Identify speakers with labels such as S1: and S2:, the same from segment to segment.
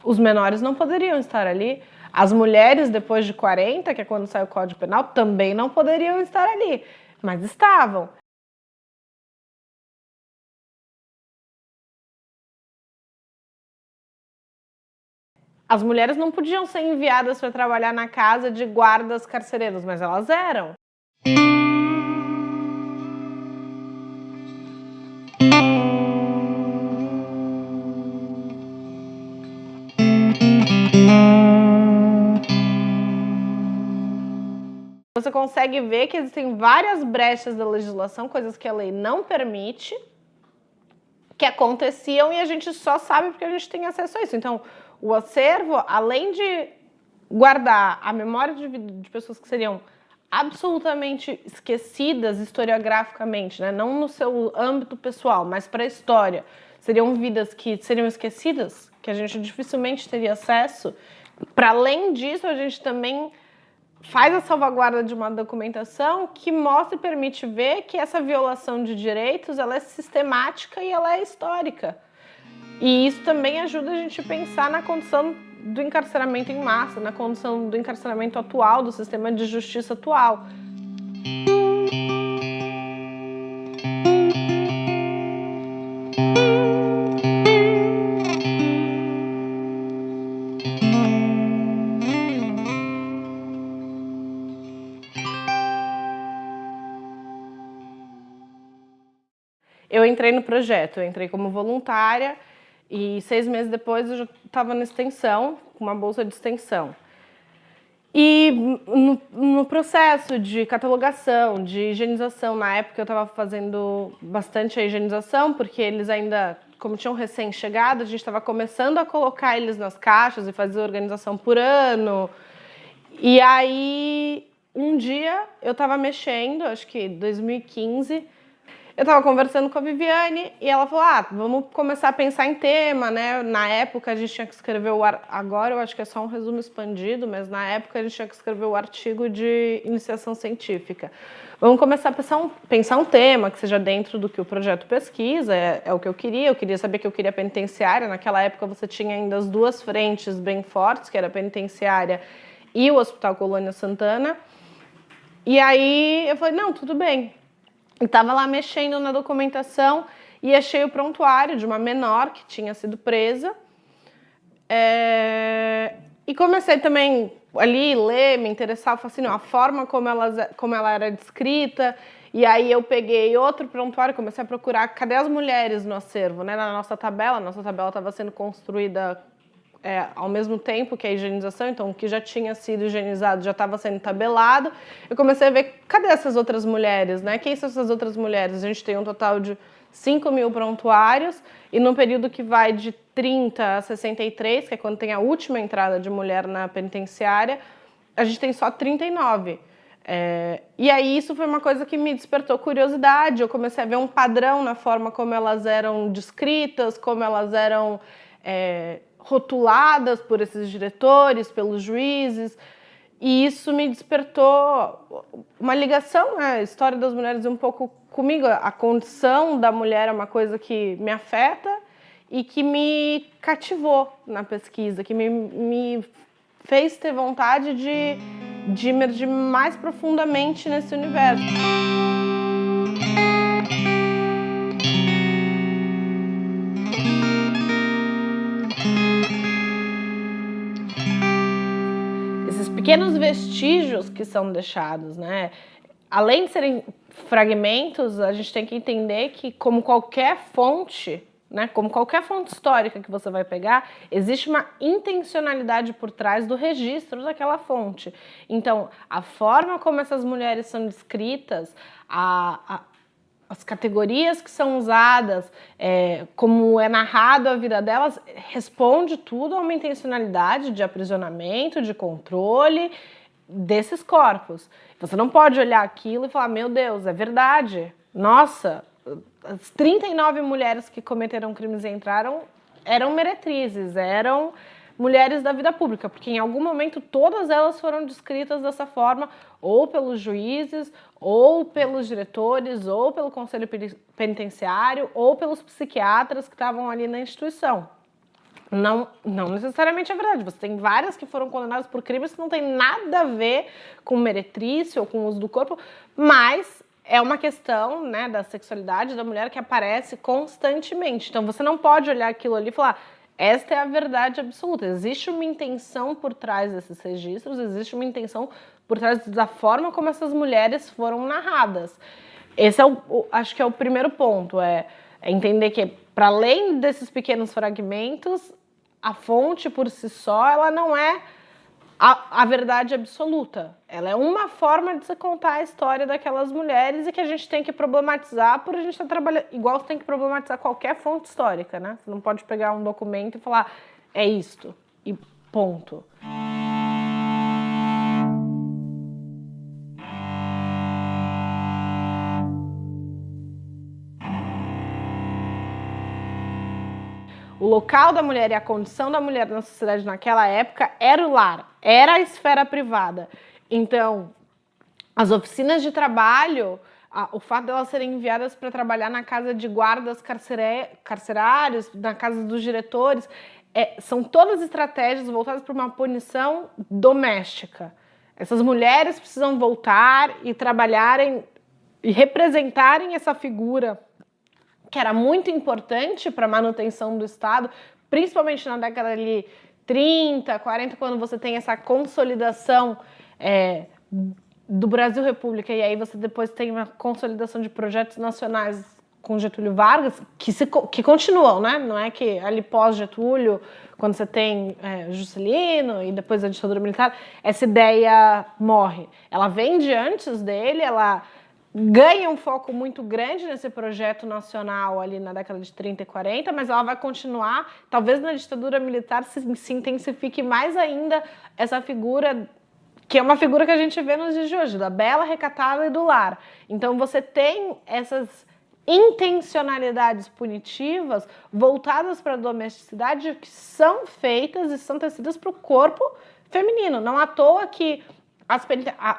S1: Os menores não poderiam estar ali. As mulheres depois de 40, que é quando sai o Código Penal, também não poderiam estar ali, mas estavam. As mulheres não podiam ser enviadas para trabalhar na casa de guardas carcereiros, mas elas eram. Você consegue ver que existem várias brechas da legislação, coisas que a lei não permite, que aconteciam e a gente só sabe porque a gente tem acesso a isso. Então, o acervo, além de guardar a memória de pessoas que seriam absolutamente esquecidas historiograficamente, né? Não no seu âmbito pessoal, mas para a história, seriam vidas que seriam esquecidas, que a gente dificilmente teria acesso. Para além disso, a gente também faz a salvaguarda de uma documentação que mostra e permite ver que essa violação de direitos ela é sistemática e ela é histórica. E isso também ajuda a gente a pensar na condição do encarceramento em massa, na condição do encarceramento atual, do sistema de justiça atual. Eu entrei no projeto, eu entrei como voluntária e 6 meses depois eu já estava na extensão, com uma bolsa de extensão. E no processo de catalogação, de higienização, na época eu estava fazendo bastante a higienização, porque eles ainda, como tinham recém-chegado, a gente estava começando a colocar eles nas caixas e fazer organização por ano. E aí, um dia eu estava mexendo, acho que 2015, eu estava conversando com a Viviane e ela falou, vamos começar a pensar em tema, né? Na época a gente tinha que escrever agora eu acho que é só um resumo expandido, mas na época a gente tinha que escrever o artigo de iniciação científica. Vamos começar a pensar um tema que seja dentro do que o projeto pesquisa, é o que eu queria saber que eu queria penitenciária. Naquela época você tinha ainda as duas frentes bem fortes, que era a penitenciária e o Hospital Colônia Santana. E aí eu falei, não, tudo bem. Estava lá mexendo na documentação e achei o prontuário de uma menor que tinha sido presa. E comecei também ali ler, me interessar, a forma como ela era descrita. E aí eu peguei outro prontuário, comecei a procurar cadê as mulheres no acervo, né? Na nossa tabela estava sendo construída ao mesmo tempo que a higienização, então o que já tinha sido higienizado já estava sendo tabelado. Eu comecei a ver, cadê essas outras mulheres, né? Quem são essas outras mulheres? A gente tem um total de 5.000 prontuários e no período que vai de 30 a 63, que é quando tem a última entrada de mulher na penitenciária, a gente tem só 39. E aí isso foi uma coisa que me despertou curiosidade, eu comecei a ver um padrão na forma como elas eram descritas, como elas eram rotuladas por esses diretores, pelos juízes, e isso me despertou uma ligação, né? A história das mulheres um pouco comigo, a condição da mulher é uma coisa que me afeta e que me cativou na pesquisa, que me fez ter vontade de emergir mais profundamente nesse universo. Pequenos vestígios que são deixados, né? Além de serem fragmentos, a gente tem que entender que, como qualquer fonte, né, como qualquer fonte histórica que você vai pegar, existe uma intencionalidade por trás do registro daquela fonte. Então, a forma como essas mulheres são descritas, as categorias que são usadas, como é narrado a vida delas, responde tudo a uma intencionalidade de aprisionamento, de controle desses corpos. Você não pode olhar aquilo e falar, meu Deus, é verdade. Nossa, as 39 mulheres que cometeram crimes e entraram eram meretrizes, eram mulheres da vida pública, porque em algum momento todas elas foram descritas dessa forma, ou pelos juízes, ou pelos diretores, ou pelo conselho penitenciário, ou pelos psiquiatras que estavam ali na instituição. Não necessariamente é verdade. Você tem várias que foram condenadas por crimes que não tem nada a ver com meretrício ou com o uso do corpo, mas é uma questão, né, da sexualidade da mulher que aparece constantemente. Então você não pode olhar aquilo ali e falar, esta é a verdade absoluta. Existe uma intenção por trás desses registros, existe uma intenção por trás da forma como essas mulheres foram narradas. Esse é acho que é o primeiro ponto, é entender que, para além desses pequenos fragmentos, a fonte por si só, ela não é a verdade absoluta. Ela é uma forma de se contar a história daquelas mulheres e que a gente tem que problematizar por a gente estar trabalhando. Igual você tem que problematizar qualquer fonte histórica, né? Você não pode pegar um documento e falar, é isto, e ponto. O local da mulher e a condição da mulher na sociedade naquela época era o lar, era a esfera privada. Então, as oficinas de trabalho, o fato de elas serem enviadas para trabalhar na casa de guardas carcerários, na casa dos diretores, são todas estratégias voltadas para uma punição doméstica. Essas mulheres precisam voltar e trabalharem e representarem essa figura que era muito importante para a manutenção do Estado, principalmente na década de 30, 40, quando você tem essa consolidação do Brasil República, e aí você depois tem uma consolidação de projetos nacionais com Getúlio Vargas, que continuam, né? Não é que ali pós-Getúlio, quando você tem Juscelino e depois a ditadura militar, essa ideia morre. Ela vem de antes dele, ela ganha um foco muito grande nesse projeto nacional ali na década de 30 e 40, mas ela vai continuar, talvez na ditadura militar se intensifique mais ainda essa figura, que é uma figura que a gente vê nos dias de hoje, da bela, recatada e do lar. Então você tem essas intencionalidades punitivas voltadas para a domesticidade que são feitas e são tecidas para o corpo feminino. Não à toa que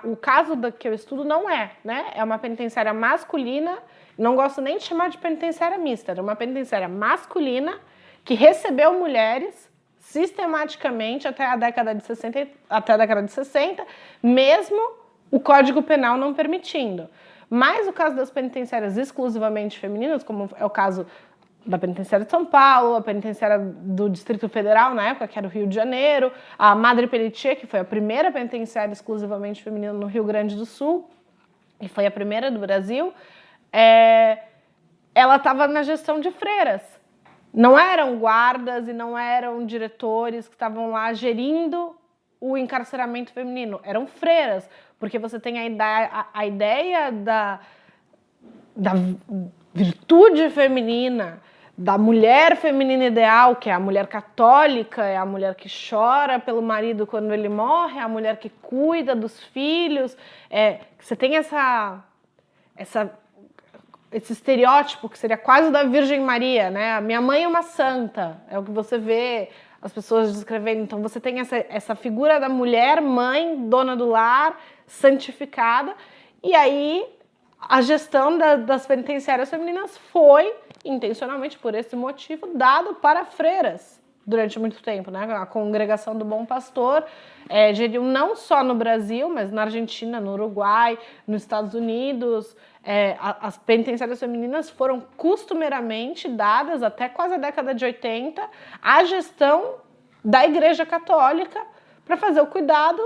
S1: o caso que eu estudo não né? É uma penitenciária masculina, não gosto nem de chamar de penitenciária mista, era uma penitenciária masculina que recebeu mulheres sistematicamente até a década de 60, mesmo o Código Penal não permitindo. Mas o caso das penitenciárias exclusivamente femininas, como é o caso da penitenciária de São Paulo, a penitenciária do Distrito Federal, na época, que era o Rio de Janeiro, a Madre Pelletier, que foi a primeira penitenciária exclusivamente feminina no Rio Grande do Sul, e foi a primeira do Brasil, ela estava na gestão de freiras. Não eram guardas e não eram diretores que estavam lá gerindo o encarceramento feminino, eram freiras, porque você tem a ideia da virtude feminina, da mulher feminina ideal, que é a mulher católica, é a mulher que chora pelo marido quando ele morre, é a mulher que cuida dos filhos. Você tem esse estereótipo que seria quase da Virgem Maria, né? A minha mãe é uma santa, é o que você vê as pessoas descrevendo. Então você tem essa figura da mulher, mãe, dona do lar, santificada, e aí a gestão das penitenciárias femininas foi, intencionalmente por esse motivo, dado para freiras durante muito tempo, né? A Congregação do Bom Pastor geriu não só no Brasil, mas na Argentina, no Uruguai, nos Estados Unidos. As penitenciárias femininas foram costumeiramente dadas, até quase a década de 80, à gestão da Igreja Católica para fazer o cuidado.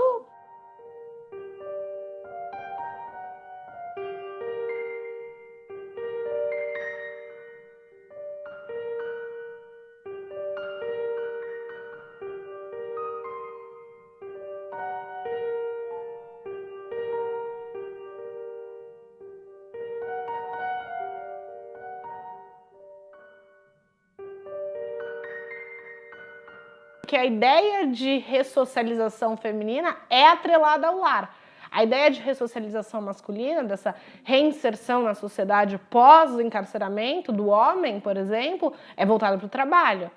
S1: Que a ideia de ressocialização feminina é atrelada ao lar. A ideia de ressocialização masculina, dessa reinserção na sociedade pós-encarceramento do homem, por exemplo, é voltada para o trabalho.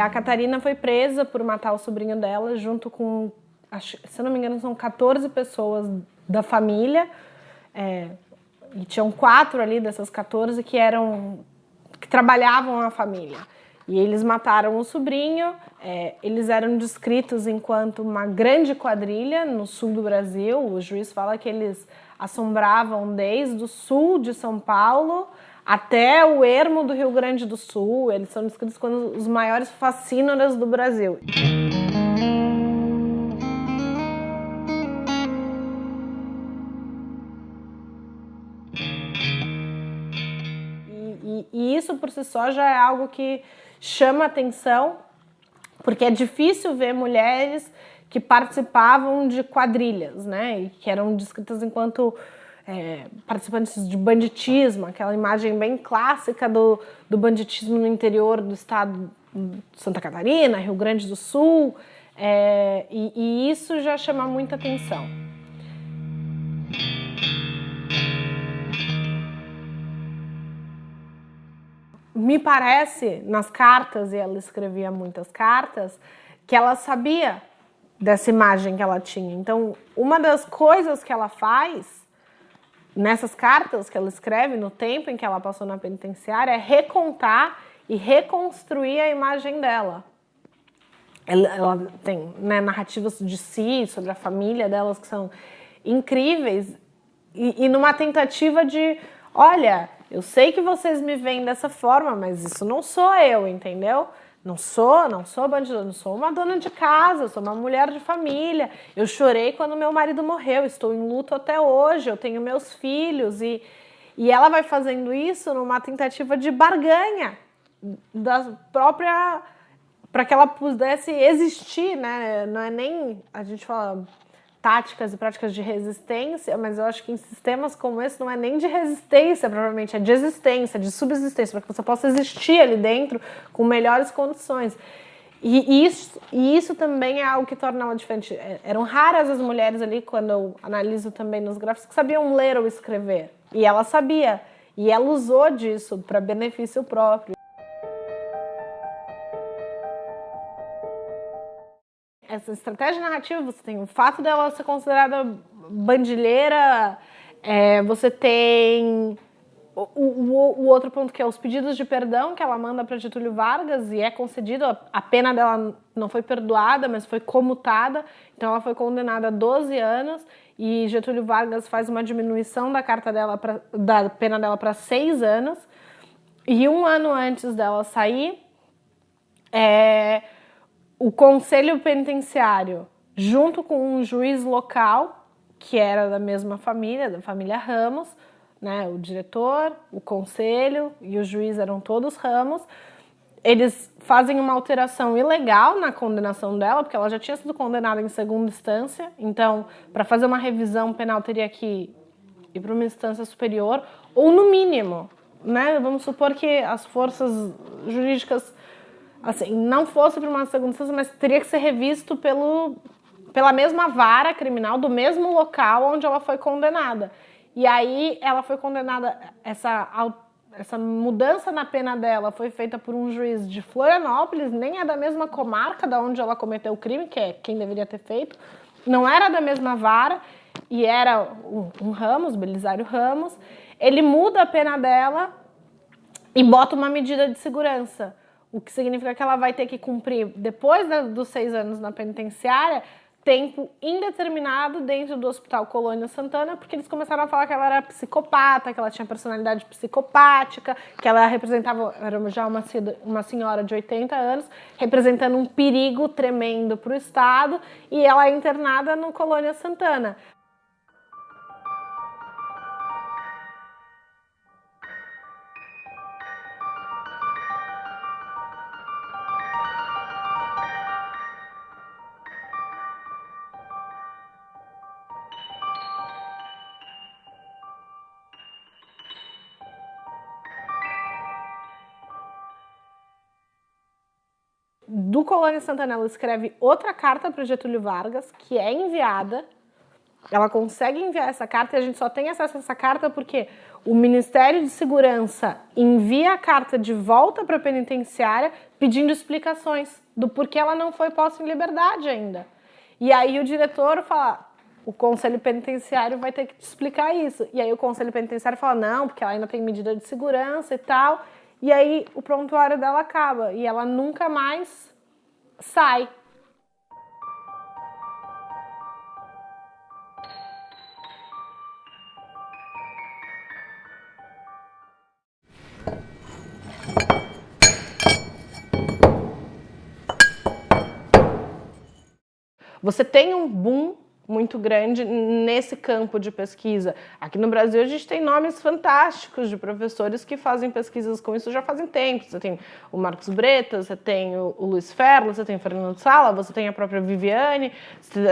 S1: A Catarina foi presa por matar o sobrinho dela, junto com, se eu não me engano, são 14 pessoas da família. E tinham 4 ali dessas 14 que trabalhavam na família. E eles mataram o sobrinho. Eles eram descritos enquanto uma grande quadrilha no sul do Brasil. O juiz fala que eles assombravam desde o sul de São Paulo até o ermo do Rio Grande do Sul. Eles são descritos como os maiores facínoras do Brasil. E isso por si só já é algo que chama atenção, porque é difícil ver mulheres que participavam de quadrilhas, né? E que eram descritas enquanto participantes de banditismo, aquela imagem bem clássica do banditismo no interior do estado de Santa Catarina, Rio Grande do Sul, e isso já chama muita atenção. Me parece, nas cartas, e ela escrevia muitas cartas, que ela sabia dessa imagem que ela tinha. Então, uma das coisas que ela faz nessas cartas que ela escreve, no tempo em que ela passou na penitenciária, é recontar e reconstruir a imagem dela. Ela tem, né, narrativas de si, sobre a família delas, que são incríveis, e numa tentativa de, olha, eu sei que vocês me veem dessa forma, mas isso não sou eu, entendeu? Não sou bandida, não sou uma dona de casa, eu sou uma mulher de família. Eu chorei quando meu marido morreu, estou em luto até hoje, eu tenho meus filhos. E ela vai fazendo isso numa tentativa de barganha da própria, para que ela pudesse existir, né? Não é nem, a gente fala táticas e práticas de resistência, mas eu acho que em sistemas como esse não é nem de resistência, provavelmente, é de existência, de subsistência, para que você possa existir ali dentro com melhores condições. E isso também é algo que torna ela diferente. Eram raras as mulheres ali, quando eu analiso também nos gráficos, que sabiam ler ou escrever. E ela sabia. E ela usou disso para benefício próprio. Essa estratégia narrativa, você tem o fato dela ser considerada bandilheira, você tem o outro ponto, que é os pedidos de perdão que ela manda para Getúlio Vargas, e é concedido. A pena dela não foi perdoada, mas foi comutada, então ela foi condenada a 12 anos, e Getúlio Vargas faz uma diminuição da pena dela para 6 anos, e 1 ano antes dela sair, o conselho penitenciário, junto com um juiz local, que era da mesma família, da família Ramos, né, o diretor, o conselho e o juiz eram todos Ramos, eles fazem uma alteração ilegal na condenação dela, porque ela já tinha sido condenada em segunda instância, então, para fazer uma revisão penal, teria que ir para uma instância superior, ou no mínimo, né, vamos supor que as forças jurídicas assim, não fosse para uma segunda instância, mas teria que ser revisto pela mesma vara criminal do mesmo local onde ela foi condenada. E aí ela foi condenada, essa mudança na pena dela foi feita por um juiz de Florianópolis, nem é da mesma comarca da onde ela cometeu o crime, que é quem deveria ter feito, não era da mesma vara, e era um Ramos, Belisário Ramos. Ele muda a pena dela e bota uma medida de segurança, o que significa que ela vai ter que cumprir, depois dos 6 anos na penitenciária, tempo indeterminado dentro do Hospital Colônia Santana, porque eles começaram a falar que ela era psicopata, que ela tinha personalidade psicopática, que ela representava, era já uma senhora de 80 anos, representando um perigo tremendo para o Estado, e ela é internada no Colônia Santana. Do Colônia Santana, ela escreve outra carta para Getúlio Vargas, que é enviada, ela consegue enviar essa carta e a gente só tem acesso a essa carta porque o Ministério de Segurança envia a carta de volta para a penitenciária pedindo explicações do porquê ela não foi posta em liberdade ainda. E aí o diretor fala, o Conselho Penitenciário vai ter que te explicar isso. E aí o Conselho Penitenciário fala, não, porque ela ainda tem medida de segurança e tal. E aí o prontuário dela acaba e ela nunca mais sai. Você tem um boom muito grande nesse campo de pesquisa. Aqui no Brasil a gente tem nomes fantásticos de professores que fazem pesquisas com isso já fazem tempo. Você tem o Marcos Bretas, você tem o Luiz Ferlo, você tem o Fernando Sala, você tem a própria Viviane.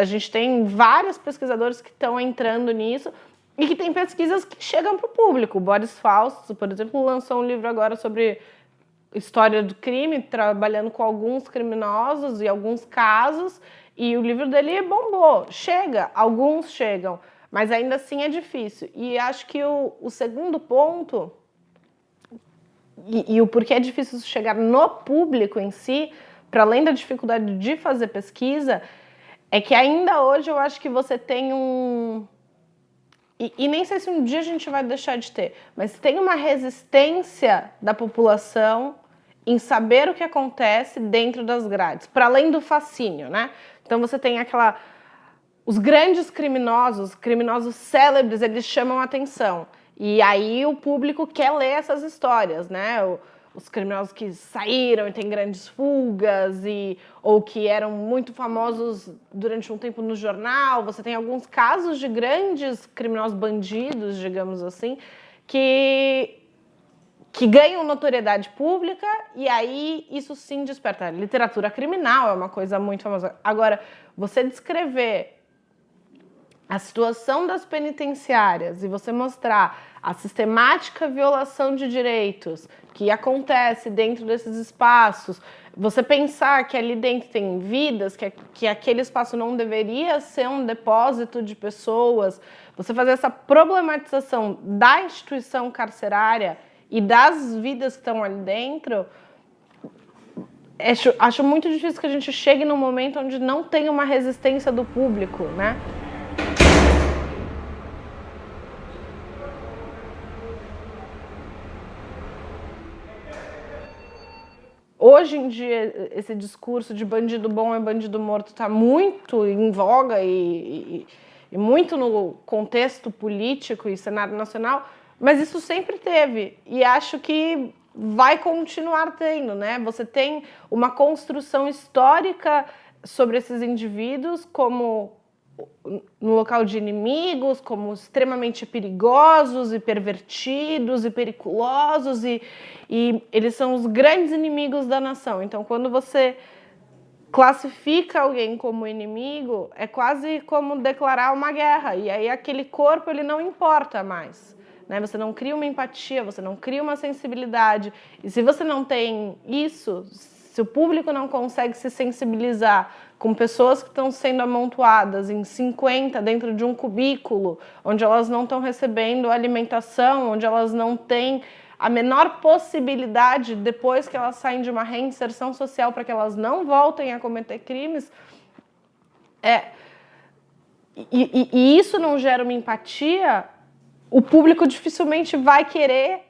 S1: A gente tem vários pesquisadores que estão entrando nisso e que tem pesquisas que chegam para o público. O Boris Fausto, por exemplo, lançou um livro agora sobre história do crime, trabalhando com alguns criminosos e alguns casos. E o livro dele bombou, chega, alguns chegam, mas ainda assim é difícil. E acho que o segundo ponto, e o porquê é difícil chegar no público em si, para além da dificuldade de fazer pesquisa, é que ainda hoje eu acho que você tem e nem sei se um dia a gente vai deixar de ter, mas tem uma resistência da população em saber o que acontece dentro das grades, para além do fascínio, né? Então você tem os grandes criminosos célebres, eles chamam a atenção. E aí o público quer ler essas histórias, né? Os criminosos que saíram e têm grandes fugas, ou que eram muito famosos durante um tempo no jornal. Você tem alguns casos de grandes criminosos bandidos, digamos assim, que ganham notoriedade pública e aí isso sim desperta. Literatura criminal é uma coisa muito famosa. Agora, você descrever a situação das penitenciárias e você mostrar a sistemática violação de direitos que acontece dentro desses espaços, você pensar que ali dentro tem vidas, que aquele espaço não deveria ser um depósito de pessoas, você fazer essa problematização da instituição carcerária e das vidas que estão ali dentro, acho muito difícil que a gente chegue num momento onde não tem uma resistência do público, né? Hoje em dia, esse discurso de bandido bom é bandido morto está muito em voga e muito no contexto político e cenário nacional, mas isso sempre teve, e acho que vai continuar tendo, né? Você tem uma construção histórica sobre esses indivíduos como no local de inimigos, como extremamente perigosos e pervertidos e periculosos, e eles são os grandes inimigos da nação. Então, quando você classifica alguém como inimigo, é quase como declarar uma guerra, e aí aquele corpo ele não importa mais. Né? Você não cria uma empatia, você não cria uma sensibilidade. E se você não tem isso, se o público não consegue se sensibilizar com pessoas que estão sendo amontoadas em 50 dentro de um cubículo, onde elas não estão recebendo alimentação, onde elas não têm a menor possibilidade, depois que elas saem de uma reinserção social, para que elas não voltem a cometer crimes, e isso não gera uma empatia, o público dificilmente vai querer,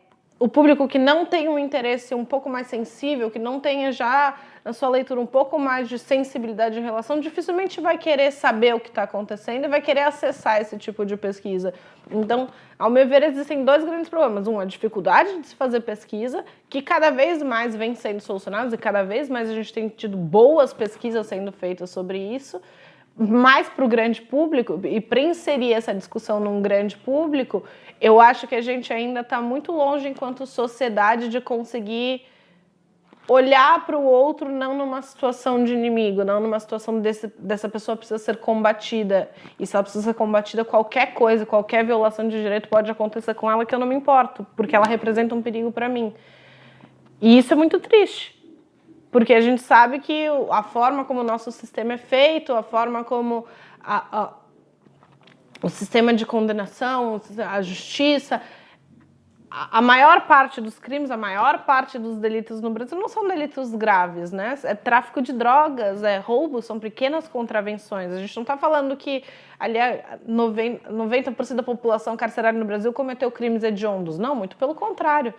S1: o público que não tem um interesse um pouco mais sensível, que não tenha já na sua leitura um pouco mais de sensibilidade em relação, dificilmente vai querer saber o que está acontecendo e vai querer acessar esse tipo de pesquisa. Então, ao meu ver, existem dois grandes problemas. Um, a dificuldade de se fazer pesquisa, que cada vez mais vem sendo solucionada e cada vez mais a gente tem tido boas pesquisas sendo feitas sobre isso, mais para o grande público, e para inserir essa discussão num grande público, eu acho que a gente ainda está muito longe, enquanto sociedade, de conseguir olhar para o outro não numa situação de inimigo, não numa situação dessa pessoa precisa ser combatida. E se ela precisa ser combatida, qualquer coisa, qualquer violação de direito pode acontecer com ela, que eu não me importo, porque ela representa um perigo para mim. E isso é muito triste. Porque a gente sabe que a forma como o nosso sistema é feito, a forma como o sistema de condenação, a justiça, a maior parte dos crimes, a maior parte dos delitos no Brasil não são delitos graves, né? É tráfico de drogas, é roubo, são pequenas contravenções. A gente não está falando que ali 90% da população carcerária no Brasil cometeu crimes hediondos. Não, muito pelo contrário.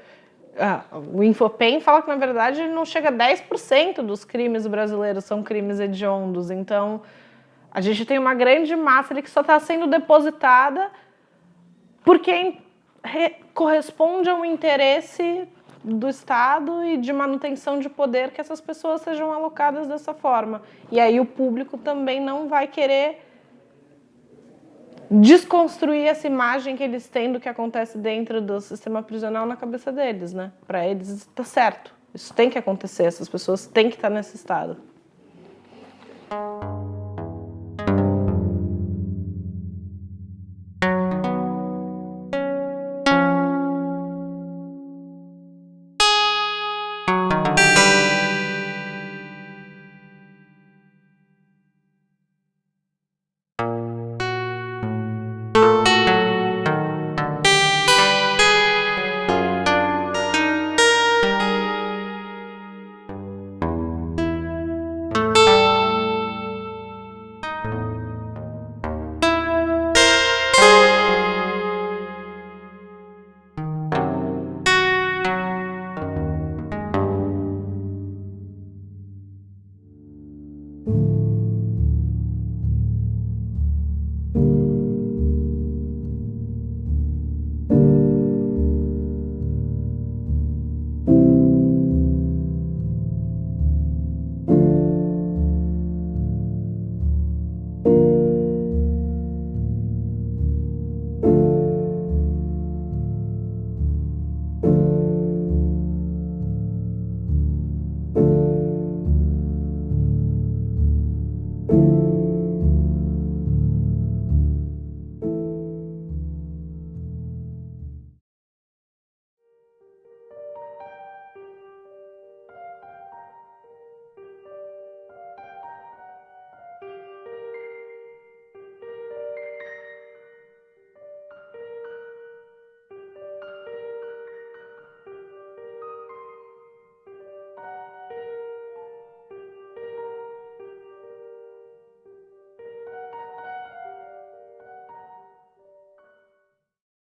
S1: O Infopen fala que, na verdade, não chega a 10% dos crimes brasileiros são crimes hediondos. Então, a gente tem uma grande massa ali que só está sendo depositada porque corresponde a um interesse do Estado e de manutenção de poder que essas pessoas sejam alocadas dessa forma. E aí o público também não vai querer desconstruir essa imagem que eles têm do que acontece dentro do sistema prisional na cabeça deles, né? Para eles está certo, isso tem que acontecer, essas pessoas têm que estar nesse estado.